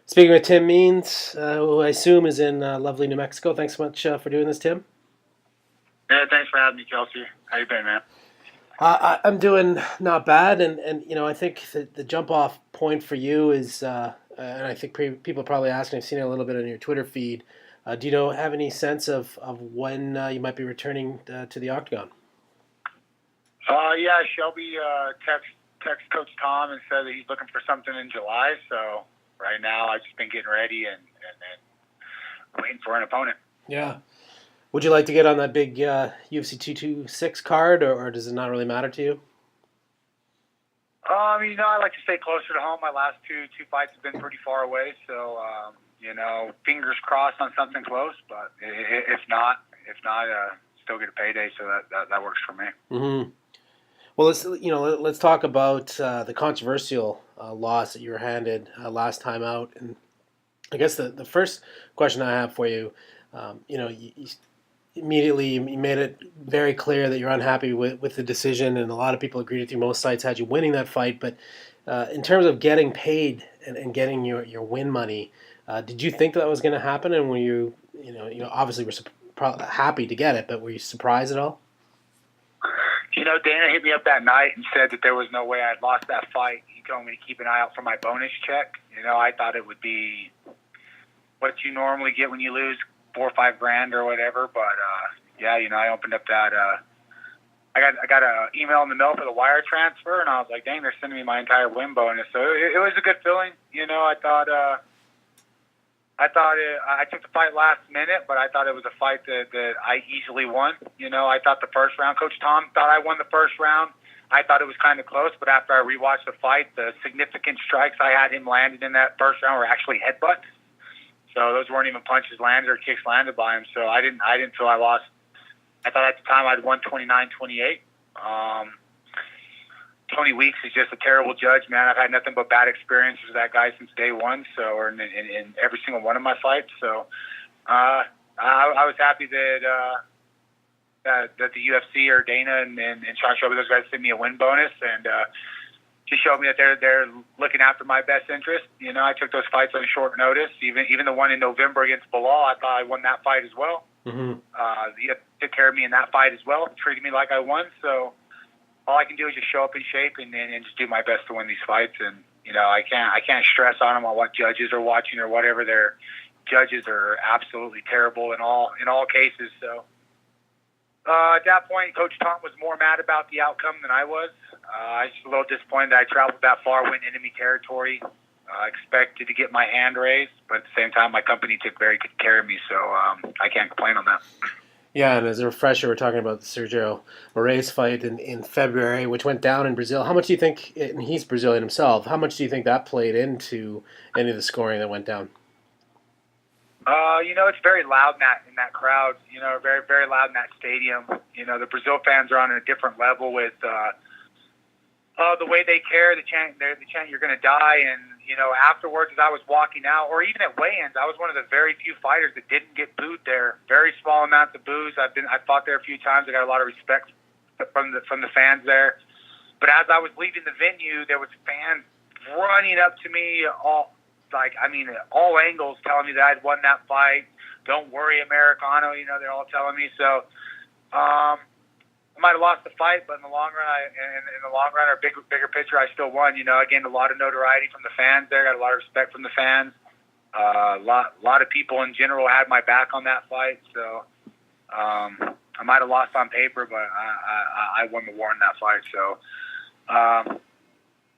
Speaking with Tim Means, who I assume is in lovely New Mexico. Thanks so much for doing this, Tim. Yeah, thanks for having me, Kelsey. How you been, man? I'm doing not bad, and I think the jump off point for you is, and I think people are probably asking. I've seen it a little bit on your Twitter feed. Do you have any sense of when you might be returning to the octagon? Yeah, Shelby text Coach Tom and said that he's looking for something in July. So right now, I've just been getting ready and waiting for an opponent. Yeah. Would you like to get on that big UFC 226 card, or does it not really matter to you? I like to stay closer to home. My last two fights have been pretty far away, so fingers crossed on something close. But if not, still get a payday, so that works for me. Mm-hmm. Well, let's talk about the controversial loss that you were handed last time out, and I guess the first question I have for you, you immediately you made it very clear that you're unhappy with the decision, and a lot of people agreed with you. Most sites had you winning that fight, but in terms of getting paid and getting your win money, did you think that was going to happen? And were obviously were happy to get it, but were you surprised at all? Dana hit me up that night and said that there was no way I'd lost that fight. He told me to keep an eye out for my bonus check. I thought it would be what you normally get when you lose $4 or $5 grand or whatever. But I opened up that. I got an email in the mail for the wire transfer, and I was like, dang, they're sending me my entire win bonus. So it was a good feeling. I took the fight last minute, but I thought it was a fight that I easily won. I thought the first round, Coach Tom thought I won the first round. I thought it was kind of close, but after I rewatched the fight, the significant strikes I had him landed in that first round were actually headbutts. So those weren't even punches landed or kicks landed by him. So I didn't feel I lost. I thought at the time I'd won 29-28. Tony Weeks is just a terrible judge, man. I've had nothing but bad experiences with that guy since day one. So, or in every single one of my fights. So, I was happy that the UFC or Dana and Sean Shelby, those guys sent me a win bonus and just showed me that they're looking after my best interest. I took those fights on short notice. Even the one in November against Belal, I thought I won that fight as well. Mm-hmm. He took care of me in that fight as well, treated me like I won. So all I can do is just show up in shape and just do my best to win these fights. And I can't stress on them on what judges are watching or whatever. Their judges are absolutely terrible in all cases. So at that point, Coach Tom was more mad about the outcome than I was. I was just a little disappointed that I traveled that far, went enemy territory. Expected to get my hand raised, but at the same time, my company took very good care of me, so I can't complain on that. Yeah, and as a refresher, we're talking about the Sergio Moraes fight in February, which went down in Brazil. How much do you think, and he's Brazilian himself, how much do you think that played into any of the scoring that went down? It's very loud in that crowd, very, very loud in that stadium. The Brazil fans are on a different level with the way they care, the chant, you're going to die. And, afterwards, as I was walking out, or even at weigh-ins, I was one of the very few fighters that didn't get booed there. Very small amounts of boos. I fought there a few times. I got a lot of respect from the fans there. But as I was leaving the venue, there was fans running up to me, all angles, telling me that I'd won that fight. Don't worry, Americano. They're all telling me. So, I might have lost the fight, but in the long run, or bigger picture, I still won. I gained a lot of notoriety from the fans there. Got a lot of respect from the fans. A lot of people in general had my back on that fight. So I might have lost on paper, but I won the war in that fight. So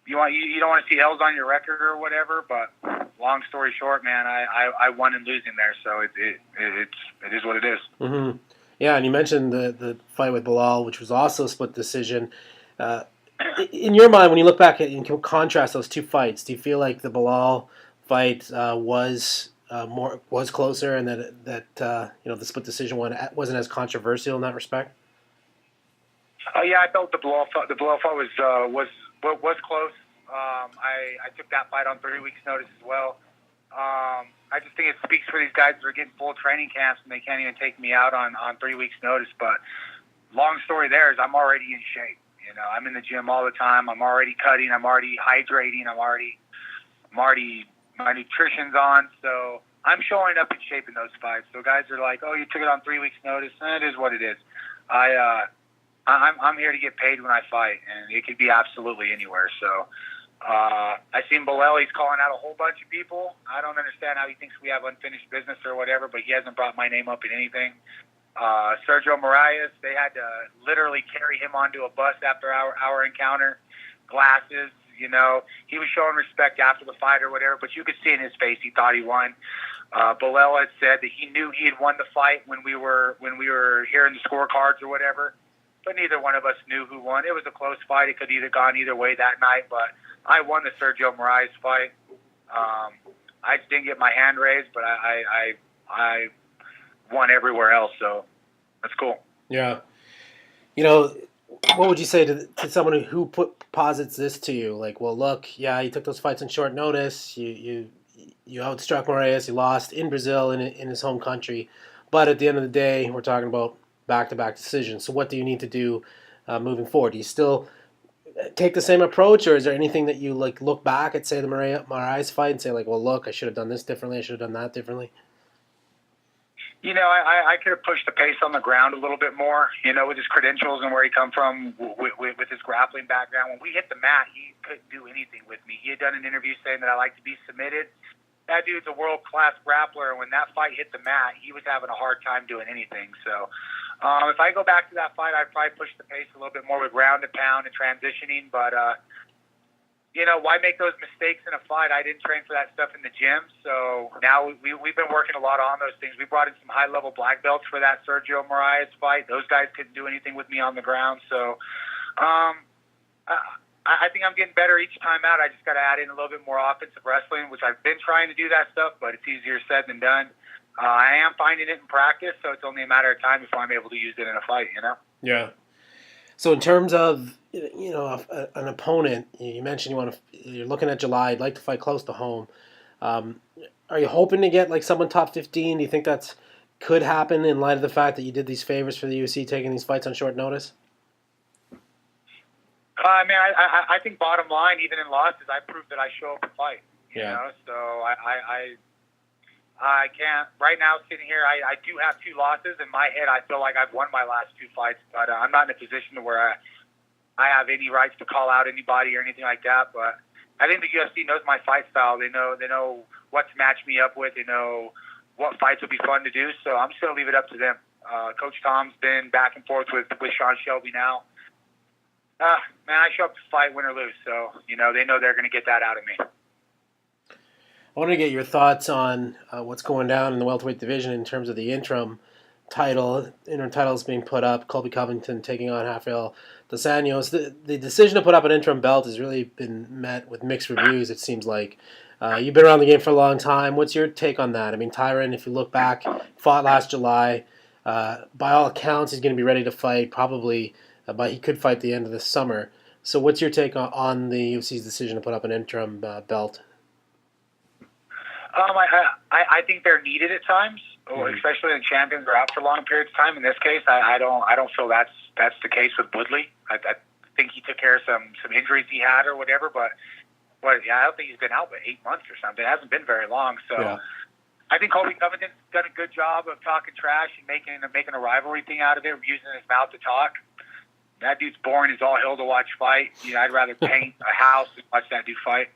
you don't want to see L's on your record or whatever. But long story short, man, I won in losing there. So it is what it is. Mm-hmm. Yeah, and you mentioned the fight with Belal, which was also a split decision. In your mind, when you look back at and contrast those two fights, do you feel like the Belal fight was closer, and that the split decision one wasn't as controversial in that respect? Yeah, I felt the Belal fight was close. I took that fight on 3 weeks' notice as well. I just think it speaks for these guys that are getting full training camps and they can't even take me out on 3 weeks' notice. But long story there is I'm already in shape. I'm in the gym all the time. I'm already cutting. I'm already hydrating. I'm already My nutrition's on, so I'm showing up in shape in those fights. So guys are like, "Oh, you took it on 3 weeks' notice." It is what it is. I'm here to get paid when I fight, and it could be absolutely anywhere. So I seen Belal. He's calling out a whole bunch of people. I don't understand how he thinks we have unfinished business or whatever, but he hasn't brought my name up in anything. Sergio Moraes, they had to literally carry him onto a bus after our encounter. Glasses, you know, he was showing respect after the fight or whatever, but you could see in his face he thought he won. Belal had said that he knew he had won the fight when we were hearing the scorecards or whatever, but neither one of us knew who won. It was a close fight. It could either gone either way that night, but I won the Sergio Moraes fight. I just didn't get my hand raised, but I won everywhere else, so that's cool. Yeah. You know, what would you say to someone who posits this to you? Like, well, look, yeah, you took those fights on short notice. You outstruck Moraes. You lost in Brazil in his home country. But at the end of the day, we're talking about back-to-back decisions. So what do you need to do moving forward? Do you still take the same approach, or is there anything that you like look back at, say, the Moraes fight and say, like, well, look, I should have done this differently. I should have done that differently? You know, I could have pushed the pace on the ground a little bit more, you know, with his credentials and where he come from, with his grappling background. When we hit the mat, he couldn't do anything with me. He had done an interview saying that I like to be submitted. That dude's a world-class grappler, and when that fight hit the mat, he was having a hard time doing anything. So if I go back to that fight, I'd probably push the pace a little bit more with ground and pound and transitioning, but you know, why make those mistakes in a fight? I didn't train for that stuff in the gym, so now we've been working a lot on those things. We brought in some high-level black belts for that Sergio Moraes fight. Those guys couldn't do anything with me on the ground, so I think I'm getting better each time out. I just got to add in a little bit more offensive wrestling, which I've been trying to do that stuff, but it's easier said than done. I am finding it in practice, so it's only a matter of time before I'm able to use it in a fight, you know? Yeah. So in terms of, you know, an opponent, you mentioned you're looking at July, you'd like to fight close to home. Are you hoping to get like someone top 15? Do you think that's could happen in light of the fact that you did these favors for the UFC, taking these fights on short notice? I mean, I think bottom line, even in losses, I proved that I show up to fight. You know, so I can't, right now sitting here, I do have 2 losses. In my head, I feel like I've won my last 2 fights, but I'm not in a position to where I have any rights to call out anybody or anything like that. But I think the UFC knows my fight style. They know what to match me up with. They know what fights will be fun to do. So I'm just going to leave it up to them. Coach Tom's been back and forth with Sean Shelby now. Man, I show up to fight, win or lose. So, you know, they know they're going to get that out of me. I want to get your thoughts on what's going down in the welterweight division in terms of the interim title. Interim titles being put up. Colby Covington taking on Rafael dos Anjos. The decision to put up an interim belt has really been met with mixed reviews, it seems like. You've been around the game for a long time. What's your take on that? I mean, Tyron, if you look back, fought last July. By all accounts, he's going to be ready to fight probably, but he could fight the end of the summer. So what's your take on the UFC's decision to put up an interim belt? I think they're needed at times, especially when champions are out for long periods of time. In this case, I don't feel that's the case with Woodley. I think he took care of some injuries he had or whatever, but I don't think he's been out for 8 months or something. It hasn't been very long, so yeah. I think Colby Covington's done a good job of talking trash and making a rivalry thing out of it, using his mouth to talk. That dude's boring as all hell to watch fight. You know, I'd rather paint a house than watch that dude fight.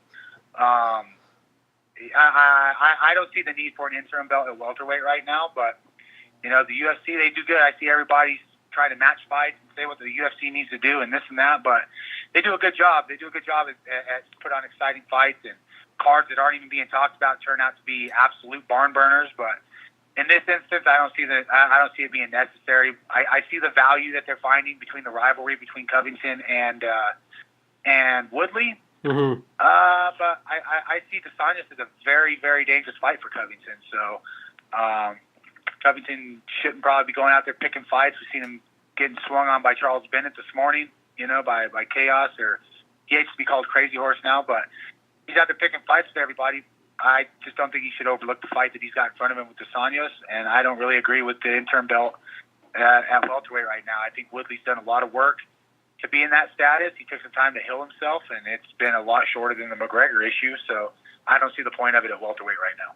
I don't see the need for an interim belt at welterweight right now, but, you know, the UFC, they do good. I see everybody trying to match fights and say what the UFC needs to do and this and that, but they do a good job. They do a good job at put on exciting fights, and cards that aren't even being talked about turn out to be absolute barn burners. But in this instance, I don't see it being necessary. I see the value that they're finding between the rivalry between Covington and Woodley. Mm-hmm. But I see dos Anjos as a very, very dangerous fight for Covington. So Covington shouldn't probably be going out there picking fights. We've seen him getting swung on by Charles Bennett this morning, you know, by Chaos, or he hates to be called Crazy Horse now, but he's out there picking fights with everybody. I just don't think he should overlook the fight that he's got in front of him with dos Anjos, and I don't really agree with the interim belt at welterweight right now. I think Woodley's done a lot of work to be in that status. He took some time to heal himself, and it's been a lot shorter than the McGregor issue. So I don't see the point of it at welterweight right now.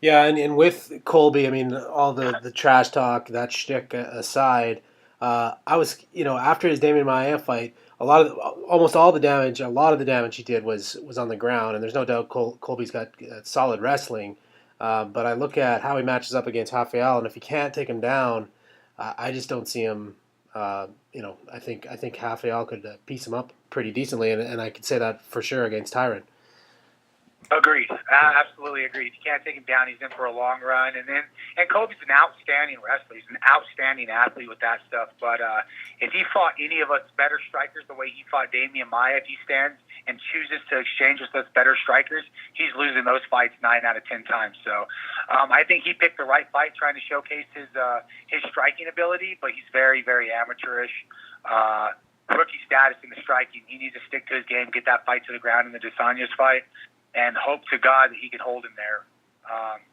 Yeah, and with Colby, I mean, all the trash talk, that shtick aside, I was, after his Damian Maia fight, almost all the damage, a lot of the damage he did was on the ground, and there's no doubt Colby's got solid wrestling. But I look at how he matches up against Rafael, and if he can't take him down, I just don't see him. I think Rafael could piece him up pretty decently, and I could say that for sure against Tyron. Agreed. Absolutely agreed. You can't take him down. He's in for a long run. And Kobe's an outstanding wrestler. He's an outstanding athlete with that stuff. But if he fought any of us better strikers the way he fought Damian Maia, if he stands and chooses to exchange with us better strikers, he's losing those fights 9 out of 10 times. So I think he picked the right fight, trying to showcase his striking ability, but he's very, very amateurish. Rookie status in the striking. He needs to stick to his game, get that fight to the ground in the Dos Anjos fight, and hope to God that he can hold him there.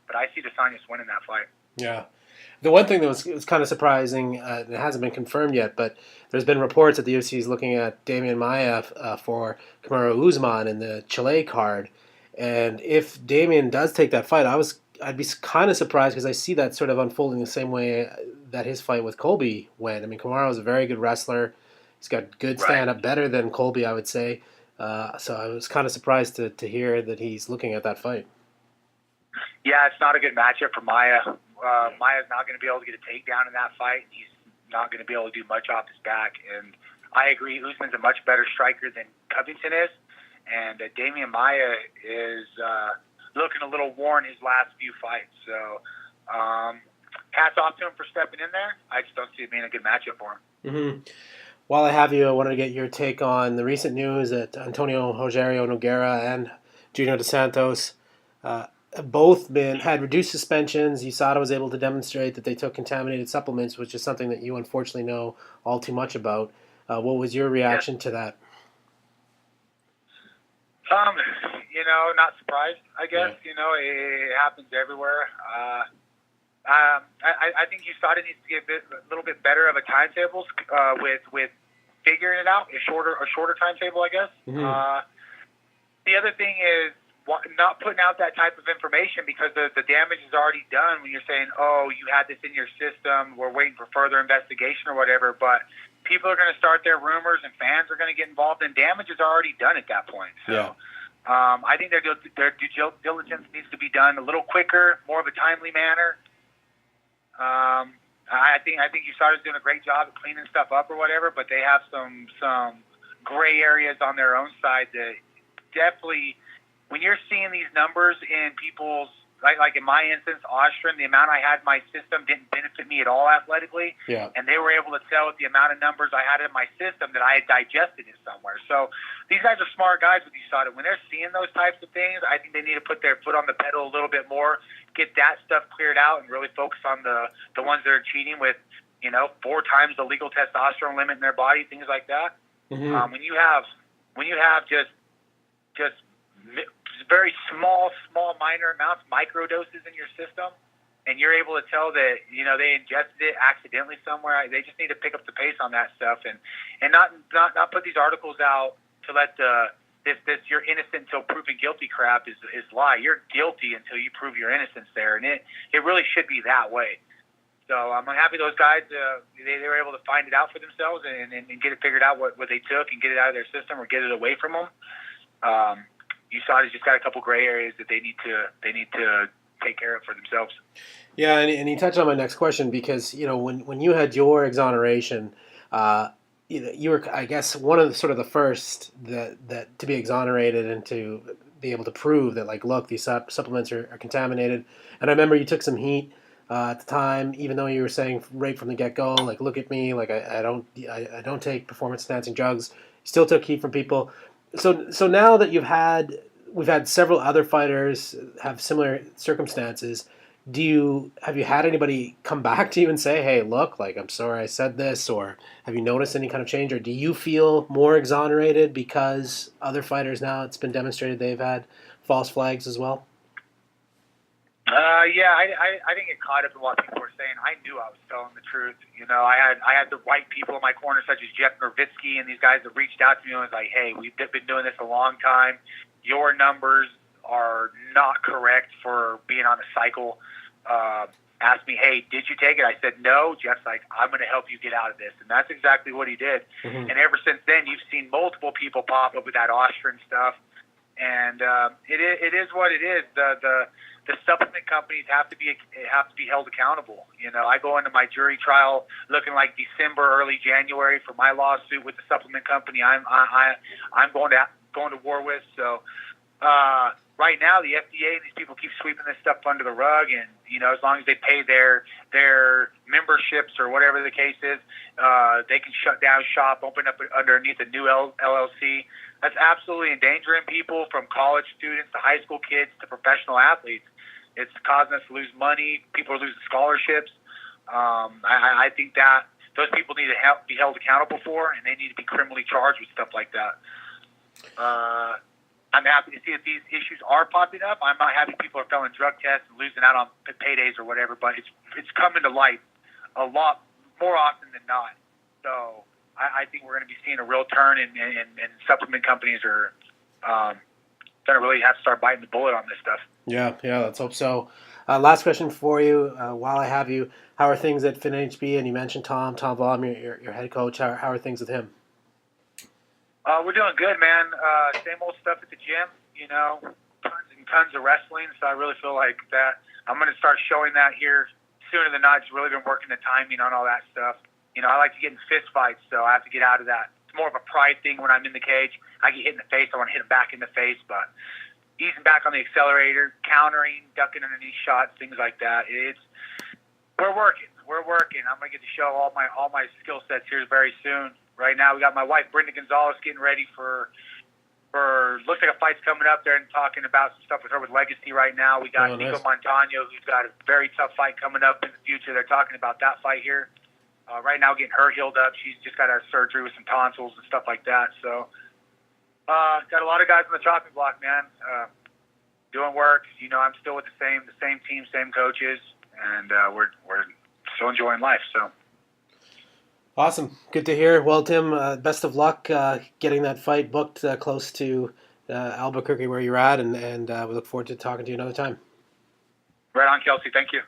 But I see Dos Anjos winning that fight. Yeah. The one thing that was kind of surprising, it hasn't been confirmed yet, but there's been reports that the UFC is looking at Damian Maia for Kamaru Usman in the Chile card. And if Damian does take that fight, I'd be kind of surprised, because I see that sort of unfolding the same way that his fight with Colby went. I mean, Kamaru is a very good wrestler. He's got good stand-up, better than Colby, I would say. So I was kind of surprised to hear that he's looking at that fight. Yeah, it's not a good matchup for Maia. Maia's not going to be able to get a takedown in that fight. He's not going to be able to do much off his back. And I agree, Usman's a much better striker than Covington is. And Damian Maia is looking a little worn his last few fights. So hats off to him for stepping in there. I just don't see it being a good matchup for him. Mm-hmm. While I have you, I wanted to get your take on the recent news that Antonio Rogerio Nogueira and Junior Dos Santos both had reduced suspensions. USADA was able to demonstrate that they took contaminated supplements, which is something that you unfortunately know all too much about. What was your reaction to that? Not surprised, I guess. Yeah. It happens everywhere. I think USADA needs to get a little bit better of a timetable with figuring it out, a shorter timetable, I guess. Mm-hmm. The other thing is not putting out that type of information, because the damage is already done when you're saying, oh, you had this in your system, we're waiting for further investigation or whatever. But people are going to start their rumors, and fans are going to get involved, and damage is already done at that point. So. Yeah. I think their due diligence needs to be done a little quicker, more of a timely manner. I think USADA's doing a great job of cleaning stuff up or whatever, but they have some gray areas on their own side that definitely, when you're seeing these numbers in people's, like in my instance, Ostrom, the amount I had in my system didn't benefit me at all athletically. Yeah. And they were able to tell with the amount of numbers I had in my system that I had digested it somewhere. So these guys are smart guys with USADA. When they're seeing those types of things, I think they need to put their foot on the pedal a little bit more, get that stuff cleared out, and really focus on the ones that are cheating with, 4 times the legal testosterone limit in their body, things like that. Mm-hmm. When you have just very small, minor amounts, micro doses in your system, and you're able to tell that, they ingested it accidentally somewhere, they just need to pick up the pace on that stuff and not put these articles out to let this you're innocent until proven guilty crap is lie. You're guilty until you prove your innocence there, and it really should be that way. So I'm happy those guys, they were able to find it out for themselves and get it figured out what they took and get it out of their system or get it away from them. USADA's just got a couple gray areas that they need to take care of for themselves. Yeah, and you touched on my next question, because when you had your exoneration, you were, I guess, one of the first that to be exonerated and to be able to prove that, like, look, these supplements are contaminated. And I remember you took some heat at the time, even though you were saying right from the get-go, like, look at me, like I don't take performance-enhancing drugs. You still took heat from people. So now that we've had several other fighters have similar circumstances, have you had anybody come back to you and say, hey, look, like, I'm sorry I said this, or have you noticed any kind of change, or do you feel more exonerated because other fighters now, it's been demonstrated they've had false flags as well? Yeah, I didn't get caught up in what people were saying. I knew I was telling the truth. I had the right people in my corner, such as Jeff Nowitzki and these guys that reached out to me and was like, hey, we've been doing this a long time. Your numbers are not correct for being on a cycle. Asked me, hey, did you take it? I said, no. Jeff's like, I'm going to help you get out of this. And that's exactly what he did. Mm-hmm. And ever since then, you've seen multiple people pop up with that Austrian stuff. And it is what it is. The supplement companies have to be held accountable. You know, I go into my jury trial looking like December, early January for my lawsuit with the supplement company I'm going to war with. So right now, the FDA and these people keep sweeping this stuff under the rug, and you know, as long as they pay their memberships or whatever the case is, they can shut down shop, open up underneath a new LLC. That's absolutely endangering people, from college students to high school kids to professional athletes. It's causing us to lose money. People are losing scholarships. I think that those people need to be held accountable for, and they need to be criminally charged with stuff like that. I'm happy to see that these issues are popping up. I'm not happy people are failing drug tests and losing out on paydays or whatever, but it's coming to light a lot more often than not. So I think we're going to be seeing a real turn, and supplement companies are going to really have to start biting the bullet on this stuff. Yeah, let's hope so. Last question for you, while I have you, how are things at FIT NHB? And you mentioned Tom Vaughan, your head coach. How are things with him? We're doing good, man. Same old stuff at the gym, you know, tons and tons of wrestling. So I really feel like that I'm going to start showing that here sooner than not. Just really been working the timing on all that stuff. You know, I like to get in fist fights, so I have to get out of that. It's more of a pride thing when I'm in the cage. I get hit in the face, I want to hit him back in the face, but easing back on the accelerator, countering, ducking underneath shots, things like that. We're working. I'm going to get to show all my skill sets here very soon. Right now, we got my wife, Brenda Gonzalez, getting ready for looks like a fight's coming up there, and talking about some stuff with her with Legacy right now. We got Nico Montano, who's got a very tough fight coming up in the future. They're talking about that fight here. Right now, getting her healed up. She's just got her surgery with some tonsils and stuff like that. So, got a lot of guys on the chopping block, man. Doing work. You know, I'm still with the same team, same coaches, and we're still enjoying life. So. Awesome. Good to hear. Well, Tim, best of luck getting that fight booked close to Albuquerque where you're at, and we look forward to talking to you another time. Right on, Kelsey. Thank you.